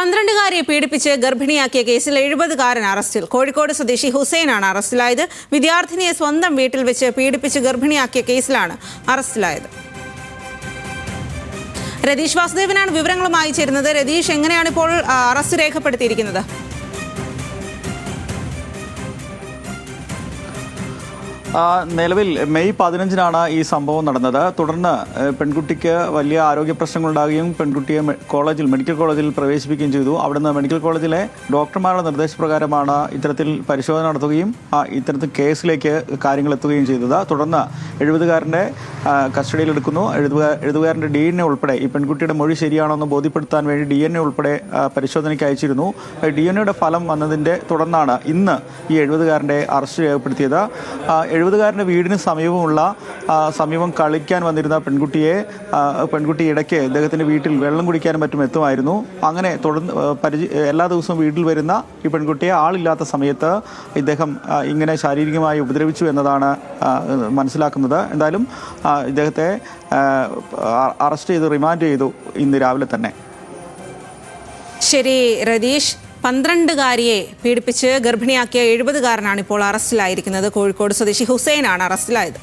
12-കാരിയെ പീഡിപ്പിച്ച് ഗർഭിണിയാക്കിയ കേസിൽ 70-കാരൻ അറസ്റ്റിൽ. കോഴിക്കോട് സ്വദേശി ഹുസൈനാണ് അറസ്റ്റിലായത്. വിദ്യാർത്ഥിനിയെ സ്വന്തം വീട്ടിൽ വെച്ച് പീഡിപ്പിച്ച് ഗർഭിണിയാക്കിയ കേസിലാണ് അറസ്റ്റിലായത്. രതീഷ് വാസുദേവനാണ് വിവരങ്ങളുമായി ചേരുന്നത്. രതീഷ്, എങ്ങനെയാണ് ഇപ്പോൾ അറസ്റ്റ് രേഖപ്പെടുത്തിയിരിക്കുന്നത്? നിലവിൽ മെയ് 15-നാണ് ഈ സംഭവം നടന്നത്. തുടർന്ന് പെൺകുട്ടിക്ക് വലിയ ആരോഗ്യ പ്രശ്നങ്ങളുണ്ടാകുകയും പെൺകുട്ടിയെ മെഡിക്കൽ കോളേജിൽ പ്രവേശിപ്പിക്കുകയും ചെയ്തു. അവിടുന്ന് മെഡിക്കൽ കോളേജിലെ ഡോക്ടർമാരുടെ നിർദ്ദേശപ്രകാരമാണ് ഇത്തരത്തിൽ പരിശോധന നടത്തുകയും ഇത്തരത്തിൽ കേസിലേക്ക് കാര്യങ്ങൾ എത്തുകയും ചെയ്തത്. തുടർന്ന് 70-കാരൻ്റെ കസ്റ്റഡിയിലെടുക്കുന്നു. 70-കാരൻ്റെ DNA ഉൾപ്പെടെ ഈ പെൺകുട്ടിയുടെ മൊഴി ശരിയാണോ എന്ന് ബോധ്യപ്പെടുത്താൻ വേണ്ടി DNA ഉൾപ്പെടെ പരിശോധനയ്ക്ക് അയച്ചിരുന്നു. DNAയുടെ ഫലം വന്നതിൻ്റെ തുടർന്നാണ് ഇന്ന് ഈ 70-കാരൻ്റെ അറസ്റ്റ് രേഖപ്പെടുത്തിയത്. 70-കാരൻ്റെ വീടിന് സമീപം കളിക്കാൻ വന്നിരുന്ന പെൺകുട്ടി ഇടയ്ക്ക് ഇദ്ദേഹത്തിൻ്റെ വീട്ടിൽ വെള്ളം കുടിക്കാനും മറ്റും എത്തുമായിരുന്നു. അങ്ങനെ തുടർന്ന് എല്ലാ ദിവസവും വീട്ടിൽ വരുന്ന ഈ പെൺകുട്ടിയെ ആളില്ലാത്ത സമയത്ത് ഇദ്ദേഹം ഇങ്ങനെ ശാരീരികമായി ഉപദ്രവിച്ചു എന്നതാണ് മനസ്സിലാക്കുന്നത്. എന്തായാലും ഇദ്ദേഹത്തെ അറസ്റ്റ് ചെയ്ത് റിമാൻഡ് ചെയ്തു ഇന്ന് രാവിലെ തന്നെ. ശരി രതീഷ്, 12-കാരിയെ പീഡിപ്പിച്ച് ഗർഭിണിയാക്കിയ 70-കാരനാണ് ഇപ്പോൾ അറസ്റ്റിലായിരിക്കുന്നത്. കോഴിക്കോട് സ്വദേശി ഹുസൈനാണ് അറസ്റ്റിലായത്.